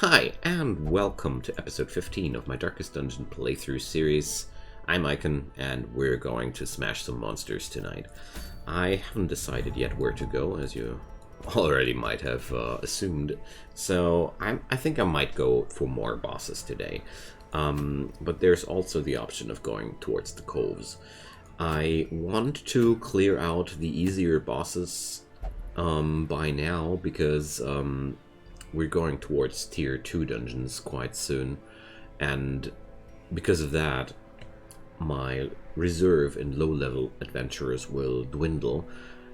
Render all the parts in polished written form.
Hi, and welcome to episode 15 of my Darkest Dungeon playthrough series. I'm Icon, and we're going to smash some monsters tonight. I haven't decided yet where to go, as you already might have assumed, so I think I might go for more bosses today. But there's also the option of going towards the coves. I want to clear out the easier bosses by now, because we're going towards tier 2 dungeons quite soon, and because of that, my reserve in low-level adventurers will dwindle,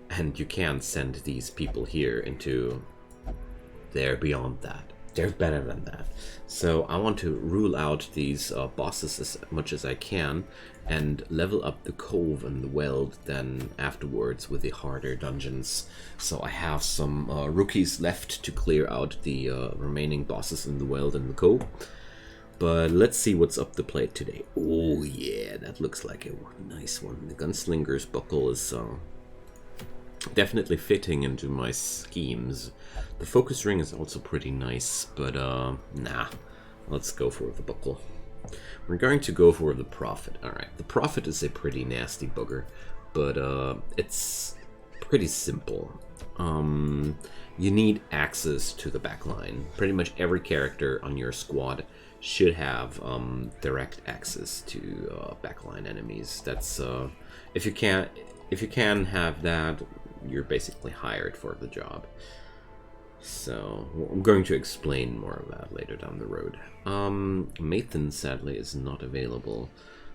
and you can't send these people here into... They're beyond that. They're better than that. So I want to rule out these bosses as much as I can and level up the cove and the weld then afterwards with the harder dungeons. So I have some rookies left to clear out the remaining bosses in the weld and the cove. But let's see what's up the plate today. Oh yeah, that looks like a nice one. The Gunslinger's buckle is definitely fitting into my schemes. The focus ring is also pretty nice, but nah, let's go for the buckle. We're going to go for the Prophet. Alright, the Prophet is a pretty nasty bugger, but it's pretty simple. You need access to the backline. Pretty much every character on your squad should have direct access to backline enemies. That's if you can have that, you're basically hired for the job. So I'm going to explain more of that later down the road. Mathan sadly is not available,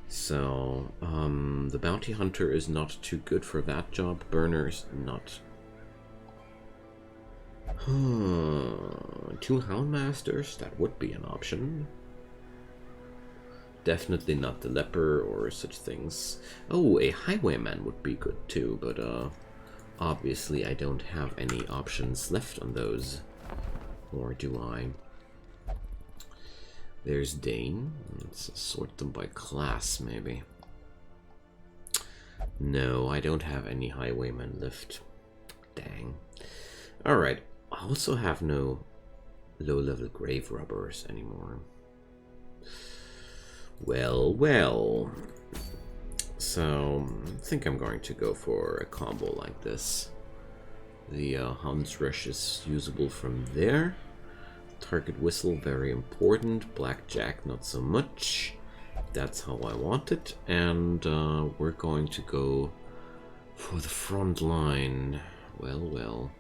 so the Bounty Hunter is not too good for that job. Burner's not. 2 Houndmasters, that would be an option. Definitely not the Leper or such things. Oh, a Highwayman would be good too, but obviously I don't have any options left on those. Or do I? There's Dane. Let's sort them by class, maybe. No, I don't have any Highwaymen left. Dang. Alright, I also have no low-level grave robbers anymore. Well. So, I think I'm going to go for a combo like this. The Hound's Rush is usable from there. Target Whistle, very important. Blackjack, not so much. That's how I want it. And we're going to go for the front line. Well.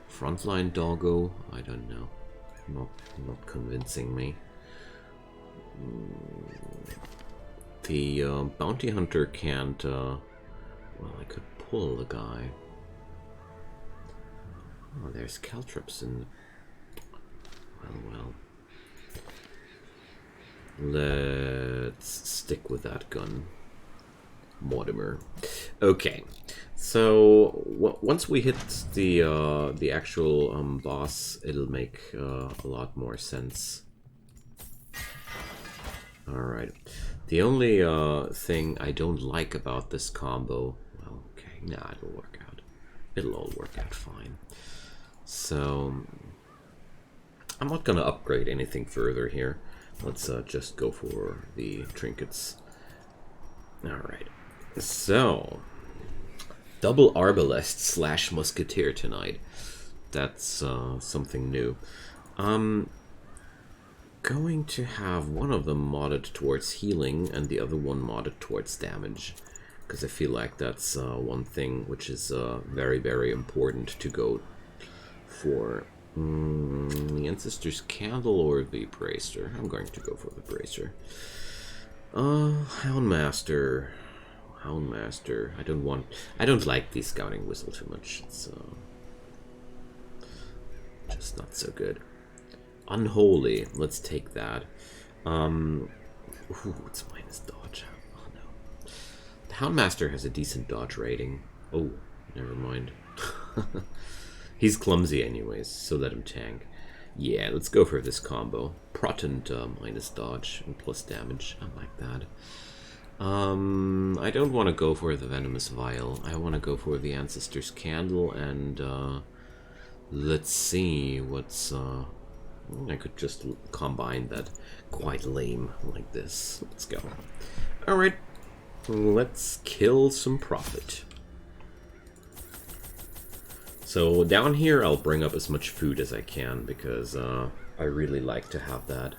Frontline Doggo? I don't know. Not convincing me. The Bounty Hunter can't, well, I could pull the guy. Oh, there's Caltrops in... Well. Let's stick with that gun. Mortimer. Okay, so once we hit the actual boss, it'll make a lot more sense. Alright. The only thing I don't like about this combo... Well, okay, nah, it'll work out. It'll all work out fine. So, I'm not gonna upgrade anything further here. Let's just go for the trinkets. Alright. So, double Arbalest / Musketeer tonight. That's something new. Going to have one of them modded towards healing and the other one modded towards damage, because I feel like that's one thing which is very, very important to go for. The Ancestor's Candle or the Bracer? I'm going to go for the Bracer. Houndmaster. I don't like the Scouting Whistle too much. It's just not so good. Unholy, let's take that. It's minus dodge. Oh no. The Houndmaster has a decent dodge rating. Oh, never mind. He's clumsy anyways, so let him tank. Yeah, let's go for this combo. Protent minus dodge and plus damage. I like that. I don't want to go for the Venomous Vial. I want to go for the Ancestor's Candle and let's see what's I could just combine that quite lame like this. Let's go. Alright, let's kill some profit. So down here I'll bring up as much food as I can, because I really like to have that.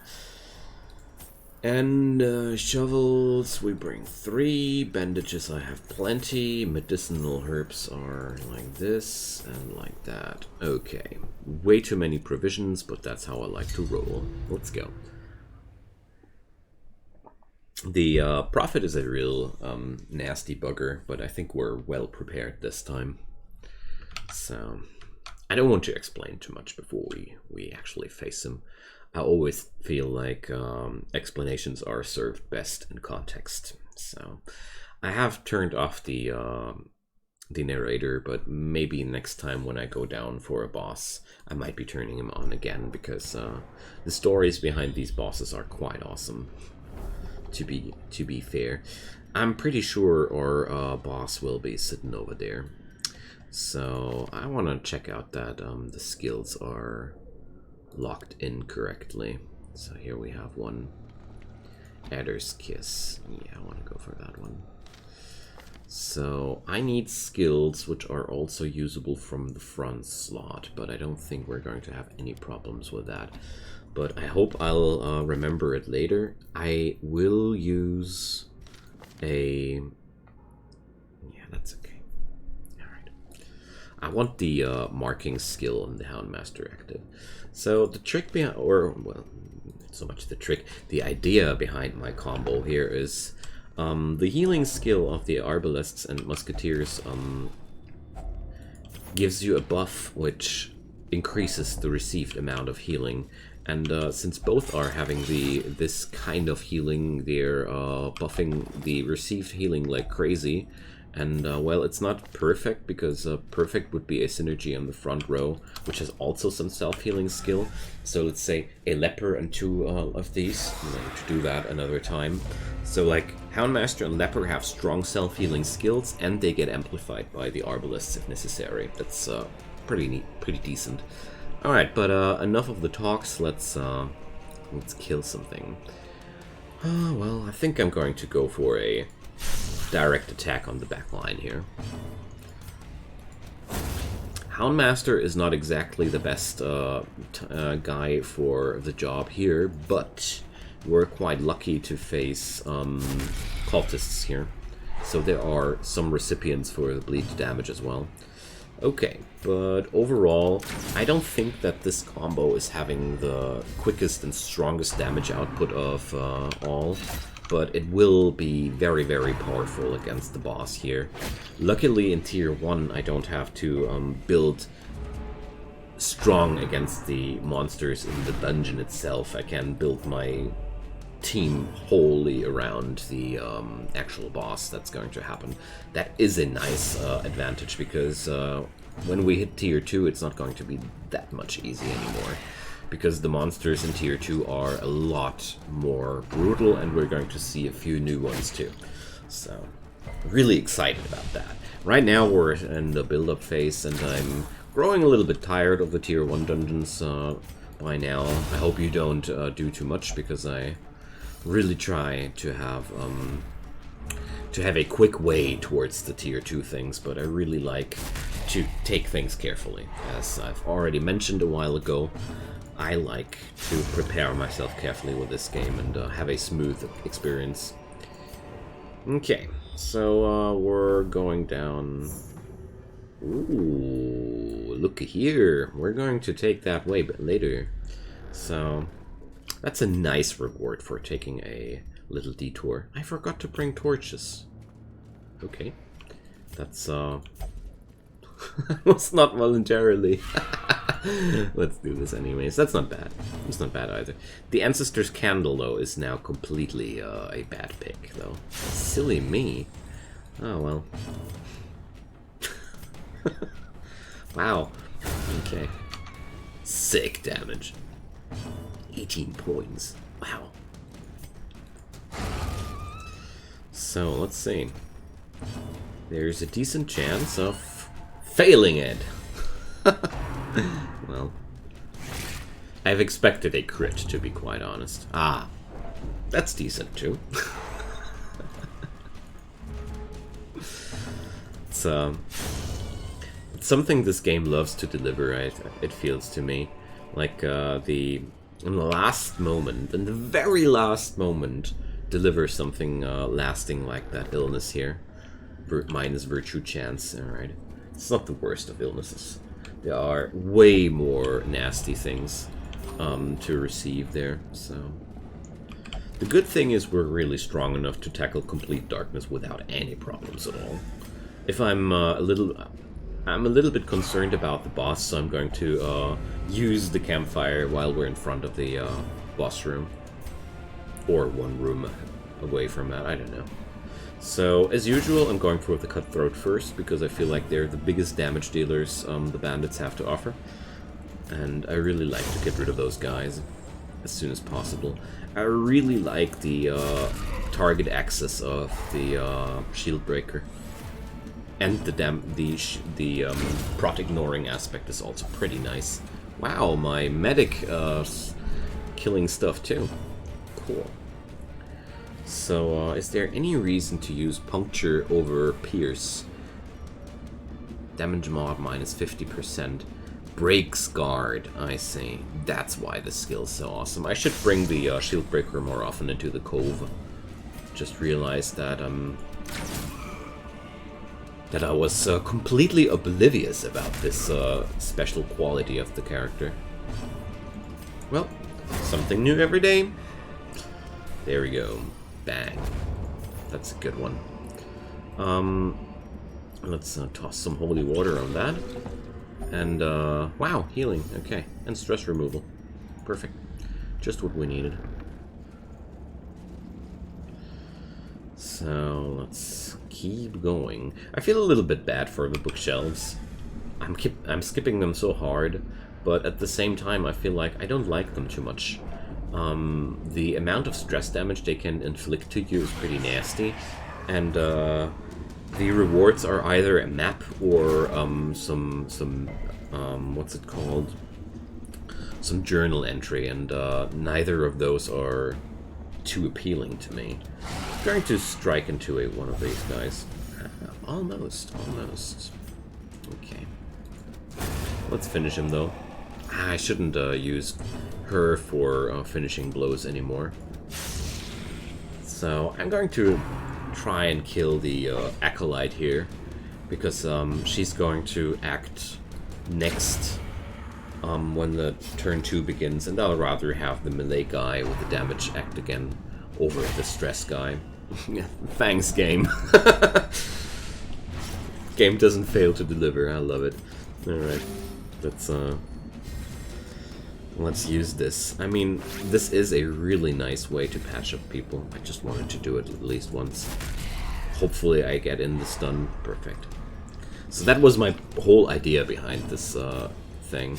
And shovels, we bring 3. Bandages, I have plenty. Medicinal herbs are like this and like that. Okay, way too many provisions, but that's how I like to roll. Let's go. The Prophet is a real nasty bugger, but I think we're well prepared this time. So I don't want to explain too much before we actually face him. I always feel like explanations are served best in context. So I have turned off the narrator, but maybe next time when I go down for a boss, I might be turning him on again, because the stories behind these bosses are quite awesome. To be fair, I'm pretty sure our boss will be sitting over there. So I want to check out that the skills are locked in correctly. So here we have one. Adder's Kiss. Yeah, I want to go for that one. So I need skills which are also usable from the front slot, but I don't think we're going to have any problems with that. But I hope I'll remember it later. I will use a... Yeah, that's okay. Alright. I want the marking skill on the Houndmaster active. So the trick behind, or well, not so much the trick, the idea behind my combo here is the healing skill of the Arbalists and Musketeers gives you a buff which increases the received amount of healing. And since both are having this kind of healing, they're buffing the received healing like crazy. And, well, it's not perfect, because perfect would be a synergy on the front row, which has also some self-healing skill. So let's say a leper and 2 of these. I'm going to do that another time. So, like, Houndmaster and leper have strong self-healing skills, and they get amplified by the Arbalists if necessary. That's pretty neat, pretty decent. Alright, but enough of the talks. Let's kill something. Well, I think I'm going to go for a direct attack on the back line here. Houndmaster is not exactly the best guy for the job here, but we're quite lucky to face cultists here. So there are some recipients for the bleed damage as well. Okay, but overall, I don't think that this combo is having the quickest and strongest damage output of all, but it will be very, very powerful against the boss here. Luckily, in Tier 1, I don't have to build strong against the monsters in the dungeon itself. I can build my team wholly around the actual boss that's going to happen. That is a nice advantage, because when we hit Tier 2, it's not going to be that much easy anymore, because the monsters in Tier 2 are a lot more brutal, and we're going to see a few new ones too. So, really excited about that. Right now we're in the build-up phase, and I'm growing a little bit tired of the Tier 1 dungeons by now. I hope you don't do too much, because I really try to have a quick way towards the Tier 2 things, but I really like to take things carefully. As I've already mentioned a while ago, I like to prepare myself carefully with this game and have a smooth experience. Okay, so we're going down... Ooh, look here. We're going to take that way later. So, that's a nice reward for taking a little detour. I forgot to bring torches. Okay. That's, was not voluntarily. Let's do this anyways. That's not bad. It's not bad either. The Ancestor's Candle, though, is now completely a bad pick, though. Silly me. Oh, well. Wow. Okay. Sick damage. 18 points. Wow. So, let's see. There's a decent chance of failing it. Well, I've expected a crit, to be quite honest. Ah, that's decent too. It's something this game loves to deliver, it feels to me. Like, in the last moment, in the very last moment, deliver something lasting like that illness here. Minus virtue chance, alright. It's not the worst of illnesses. There are way more nasty things to receive there, so... The good thing is we're really strong enough to tackle complete darkness without any problems at all. If I'm a little bit concerned about the boss, so I'm going to use the campfire while we're in front of the boss room. Or one room away from that, I don't know. So, as usual, I'm going for the Cutthroat first, because I feel like they're the biggest damage dealers the bandits have to offer. And I really like to get rid of those guys as soon as possible. I really like the target access of the Shield Breaker. And the prot ignoring aspect is also pretty nice. Wow, my medic killing stuff too. Cool. So, is there any reason to use Puncture over Pierce? Damage mod minus 50%. Breaks Guard, I see. That's why the skill's so awesome. I should bring the Shield Breaker more often into the Cove. Just realized that I was completely oblivious about this special quality of the character. Well, something new every day. There we go. Bang. That's a good one. Let's toss some holy water on that. And, wow, healing. Okay. And stress removal. Perfect. Just what we needed. So, let's keep going. I feel a little bit bad for the bookshelves. I'm skipping them so hard, but at the same time I feel like I don't like them too much. The amount of stress damage they can inflict to you is pretty nasty, and the rewards are either a map or some what's it called? Some journal entry, and neither of those are too appealing to me. I'm going to strike into one of these guys. Almost. Okay. Let's finish him though. I shouldn't use her for finishing blows anymore. So I'm going to try and kill the Acolyte here, because she's going to act next when the turn 2 begins, and I'll rather have the melee guy with the damage act again over the stress guy. Thanks, game. Game doesn't fail to deliver. I love it. Alright, let's use this. I mean, this is a really nice way to patch up people. I just wanted to do it at least once. Hopefully I get in the stun. Perfect. So that was my whole idea behind this thing.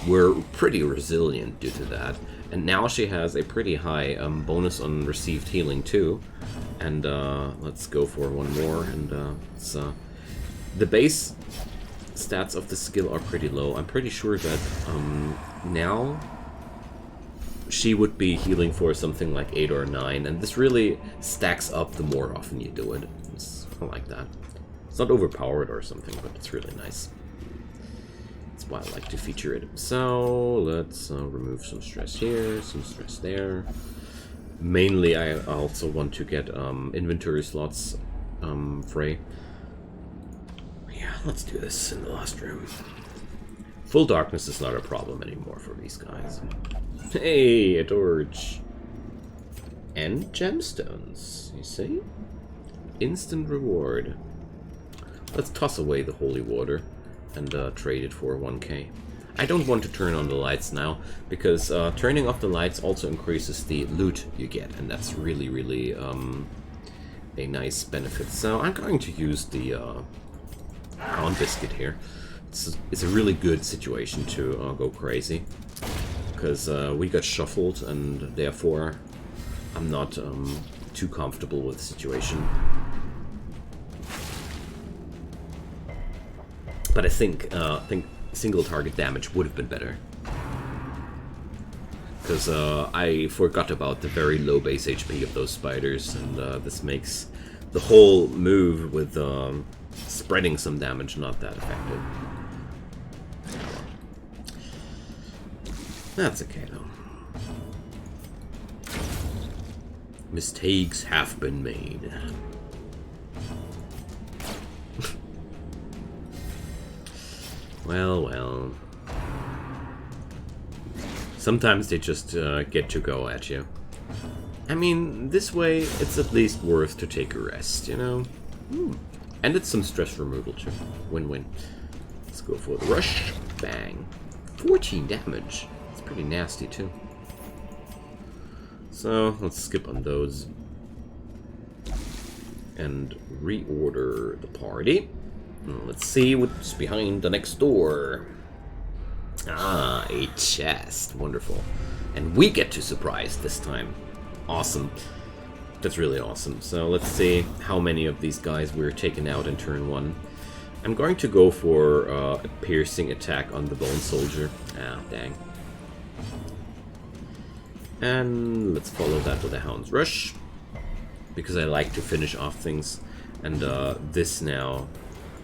We're pretty resilient due to that. And now she has a pretty high bonus on received healing too. And let's go for one more. And the base stats of the skill are pretty low. I'm pretty sure that now she would be healing for something like 8 or 9, and this really stacks up the more often you do it. I like that. It's not overpowered or something, but it's really nice. That's why I like to feature it. So let's remove some stress here, some stress there. Mainly I also want to get inventory slots free. Yeah, let's do this in the last room. Full darkness is not a problem anymore for these guys. Hey, a torch. And gemstones, you see? Instant reward. Let's toss away the holy water and trade it for 1k. I don't want to turn on the lights now, because turning off the lights also increases the loot you get, and that's really, really a nice benefit. So I'm going to use the Crown Biscuit here. It's a really good situation to go crazy, because we got shuffled, and therefore I'm not too comfortable with the situation. But I think single target damage would have been better. because I forgot about the very low base HP of those spiders, and this makes the whole move with spreading some damage not that effective. That's okay though. Mistakes have been made. Well. Sometimes they just get to go at you. I mean, this way it's at least worth to take a rest, you know? And it's some stress removal too. Win-win. Let's go for the rush. Bang. 14 damage. It's pretty nasty too. So, let's skip on those. And reorder the party. Let's see what's behind the next door. Ah, a chest. Wonderful. And we get to surprise this time. Awesome. That's really awesome. So let's see how many of these guys we're taking out in turn 1. I'm going to go for a piercing attack on the Bone Soldier. Ah, dang. And let's follow that with a Hound's Rush, because I like to finish off things. And this now,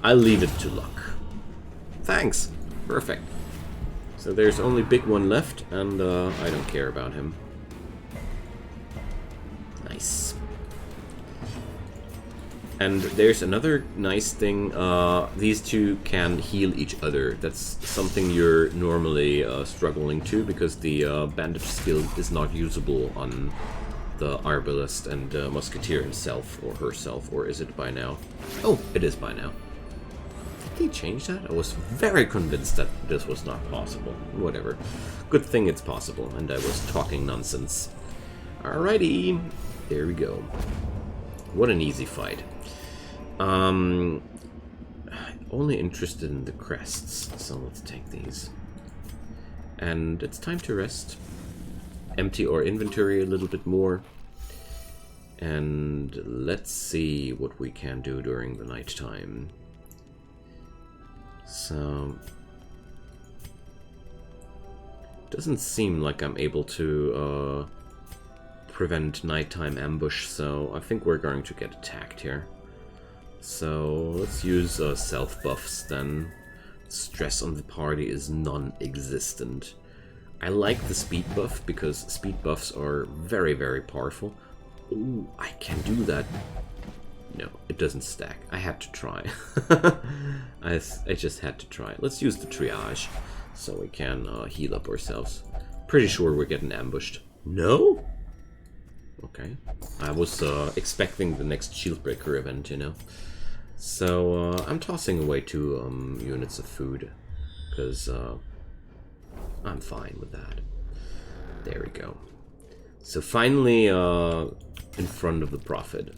I'll leave it to luck. Thanks. Perfect. So there's only Big One left, and I don't care about him. Nice. And there's another nice thing. These two can heal each other. That's something you're normally struggling to, because the bandage skill is not usable on the Arbalest and Musketeer himself or herself, or is it by now? Oh, it is by now. Did they change that? I was very convinced that this was not possible. Whatever. Good thing it's possible, and I was talking nonsense. Alrighty, there we go. What an easy fight. Only interested in the crests, so let's take these. And it's time to rest. Empty our inventory a little bit more. And let's see what we can do during the night time. So, doesn't seem like I'm able to prevent nighttime ambush, so I think we're going to get attacked here. So let's use self buffs then. Stress on the party is non-existent. I like the speed buff because speed buffs are very, very powerful. Ooh, I can do that. No, it doesn't stack. I had to try. I just had to try. Let's use the triage so we can heal up ourselves. Pretty sure we're getting ambushed. No? Okay. I was expecting the next Shieldbreaker event, you know. So I'm tossing away 2 units of food because I'm fine with that. There we go. So finally in front of the Prophet.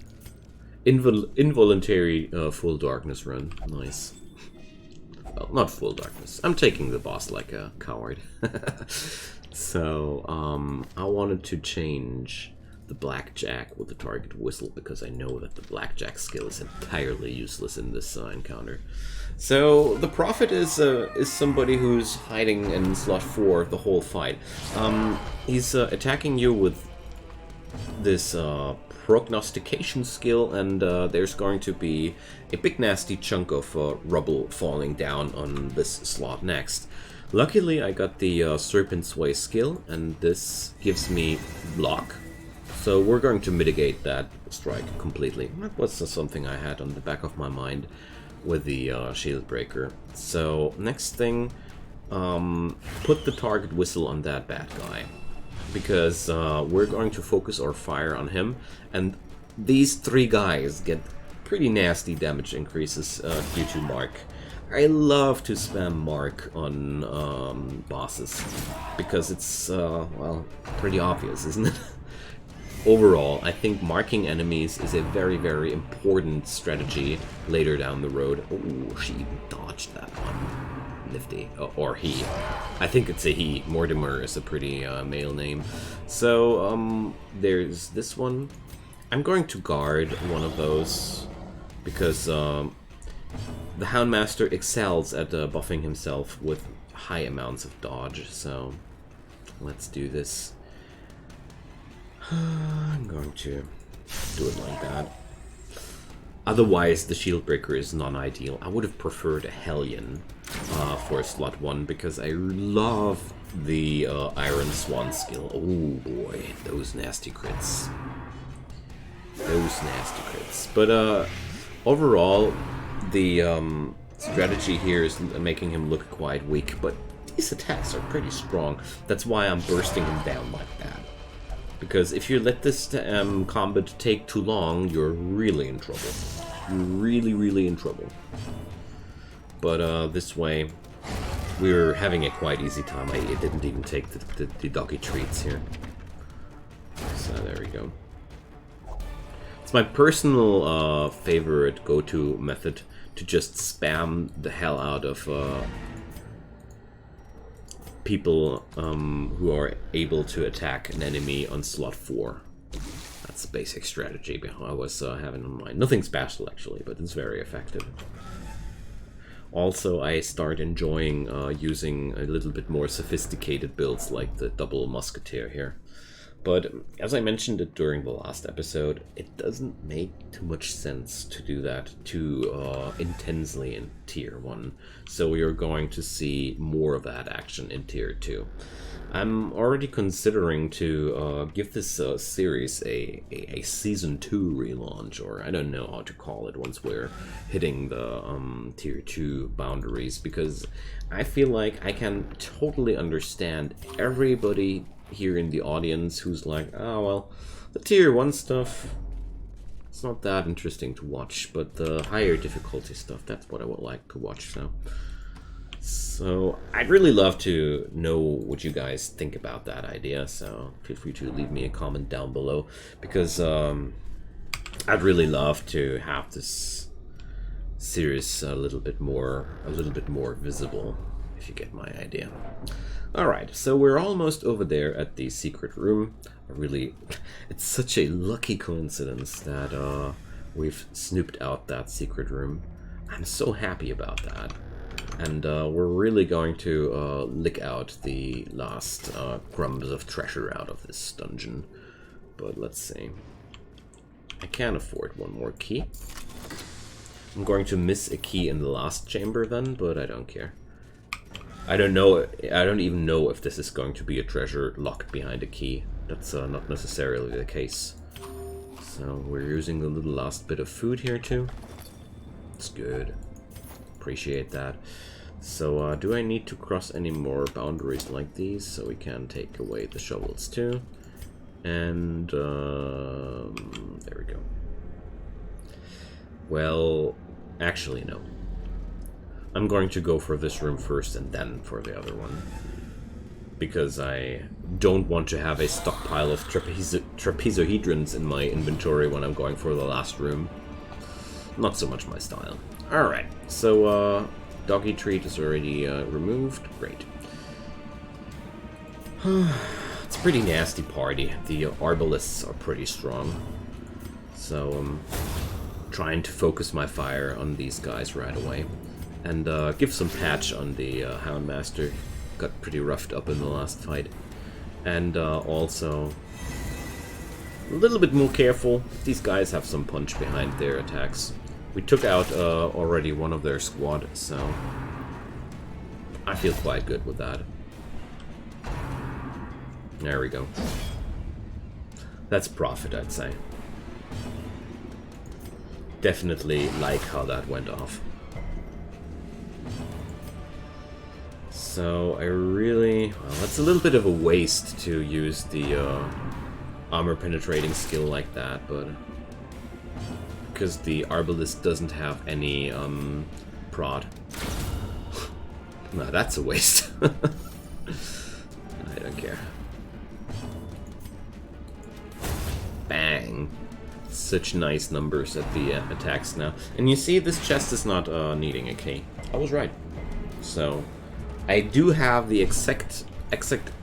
Involuntary full darkness run. Nice. Well, not full darkness. I'm taking the boss like a coward. So, I wanted to change the Blackjack with the target whistle because I know that the Blackjack skill is entirely useless in this encounter. So, the Prophet is somebody who's hiding in slot 4 the whole fight. He's attacking you with this prognostication skill, and there's going to be a big nasty chunk of rubble falling down on this slot next. Luckily I got the Serpent's Way skill, and this gives me block, so we're going to mitigate that strike completely. That was something I had on the back of my mind with the Shieldbreaker. So next thing, put the target whistle on that bad guy, because we're going to focus our fire on him, and these 3 guys get pretty nasty damage increases due to Mark. I love to spam Mark on bosses, because it's, well, pretty obvious, isn't it? Overall, I think marking enemies is a very, very important strategy later down the road. Oh, she even dodged that one. Nifty. Or he. I think it's a he. Mortimer is a pretty male name. So, there's this one. I'm going to guard one of those because the Houndmaster excels at buffing himself with high amounts of dodge, so Let's do this. I'm going to do it like that. Otherwise, the shield breaker is non-ideal. I would have preferred a Hellion for slot 1 because I love the Iron Swan skill. Oh boy, those nasty crits. Those nasty crits. But overall, the strategy here is making him look quite weak, but these attacks are pretty strong. That's why I'm bursting him down like that. Because if you let this combat take too long, you're really in trouble. You're really, really in trouble. But this way, we're having a quite easy time. I didn't even take the doggy treats here. So there we go. It's my personal favorite go-to method to just spam the hell out of people who are able to attack an enemy on slot 4. That's the basic strategy I was having in mind. Nothing special actually, but it's very effective. Also, I start enjoying using a little bit more sophisticated builds like the double musketeer here. But as I mentioned it during the last episode, it doesn't make too much sense to do that too intensely in Tier 1. So we are going to see more of that action in Tier 2. I'm already considering to give this series a Season 2 relaunch, or I don't know how to call it once we're hitting the Tier 2 boundaries, because I feel like I can totally understand everybody here in the audience who's like, oh well, the Tier 1 stuff, it's not that interesting to watch, but the higher difficulty stuff, that's what I would like to watch. So I'd really love to know what you guys think about that idea, so feel free to leave me a comment down below, because I'd really love to have this series a little bit more visible, if you get my idea. Alright, so we're almost over there at the secret room. It's such a lucky coincidence that we've snooped out that secret room. I'm so happy about that. And we're really going to lick out the last crumbs of treasure out of this dungeon. But let's see. I can't afford one more key. I'm going to miss a key in the last chamber then, but I don't care. I don't even know if this is going to be a treasure locked behind a key. That's not necessarily the case. So we're using a little last bit of food here too. It's good. Appreciate that. So do I need to cross any more boundaries like these so we can take away the shovels too? And there we go. Well, actually no. I'm going to go for this room first and then for the other one, because I don't want to have a stockpile of trapezohedrons in my inventory when I'm going for the last room. Not so much my style. Alright, so doggy treat is already removed. Great. It's a pretty nasty party. The arbalists are pretty strong. So I'm trying to focus my fire on these guys right away. And give some patch on the Houndmaster. Got pretty roughed up in the last fight. And also a little bit more careful. These guys have some punch behind their attacks. We took out already one of their squad, so I feel quite good with that. There we go. That's profit, I'd say. Definitely like how that went off. So I really... well, that's a little bit of a waste to use the armor penetrating skill like that, but... because the Arbalist doesn't have any prod. No, that's a waste. I don't care. Bang. Such nice numbers at the attacks now. And you see, this chest is not needing a key. I was right. So... I do have the exact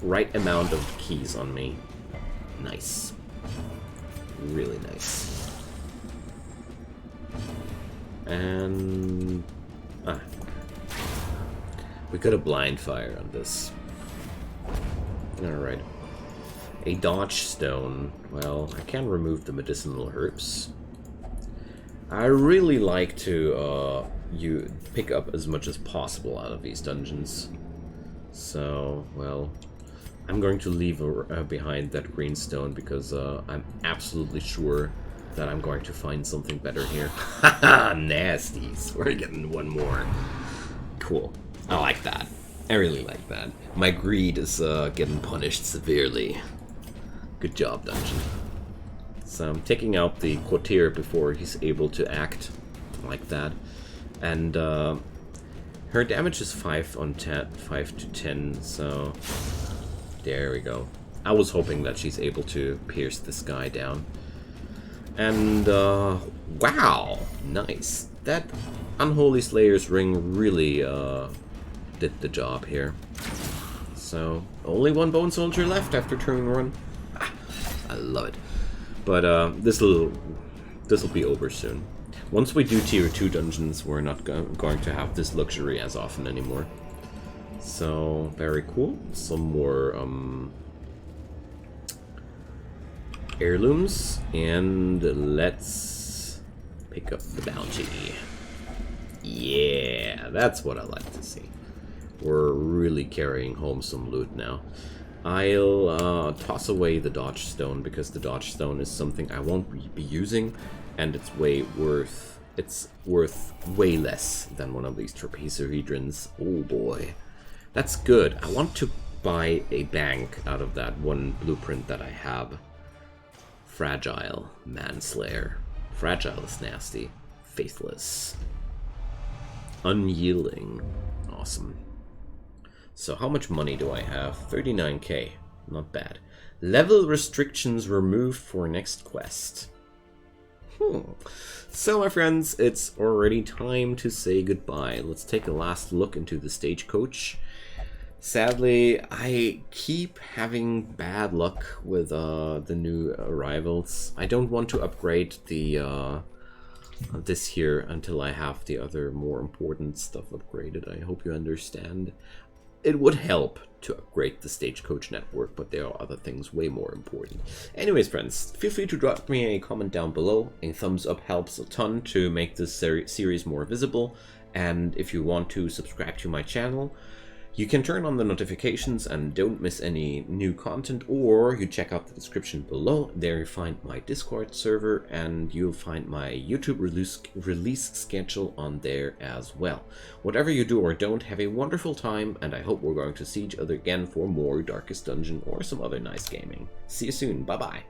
right amount of keys on me. Nice. Really nice. And... we got a blind fire on this. Alright. A dodge stone. Well, I can remove the medicinal herbs. I really like to you pick up as much as possible out of these dungeons. So, well, I'm going to leave behind that green stone because I'm absolutely sure that I'm going to find something better here. Haha, nasties. We're getting one more. Cool. I like that. I really like that. My greed is getting punished severely. Good job, dungeon. So I'm taking out the Quatir before he's able to act like that. And her damage is 5 on 10, 5 to 10, so there we go. I was hoping that she's able to pierce this guy down. And wow, nice. That Unholy Slayer's ring really did the job here. So only one Bone Soldier left after turning run. I love it. But this'll be over soon. Once we do tier 2 dungeons, we're not going to have this luxury as often anymore. So very cool. Some more heirlooms, and let's pick up the bounty. Yeah, that's what I like to see. We're really carrying home some loot now. I'll toss away the dodge stone because the dodge stone is something I won't be using, and it's worth way less than one of these trapezohedrons. Oh boy, that's good. I want to buy a bank out of that one blueprint that I have. Fragile Manslayer. Fragile is nasty. Faithless. Unyielding. Awesome. So how much money do I have? 39k. Not bad. Level restrictions removed for next quest. So my friends, it's already time to say goodbye. Let's take a last look into the stagecoach. Sadly, I keep having bad luck with the new arrivals. I don't want to upgrade the this here until I have the other more important stuff upgraded. I hope you understand. It would help to upgrade the Stagecoach network, but there are other things way more important. Anyways, friends, feel free to drop me a comment down below. A thumbs up helps a ton to make this series more visible. And if you want to subscribe to my channel, you can turn on the notifications and don't miss any new content, or you check out the description below. There you find my Discord server, and you'll find my YouTube release schedule on there as well. Whatever you do or don't, have a wonderful time, and I hope we're going to see each other again for more Darkest Dungeon or some other nice gaming. See you soon. Bye-bye.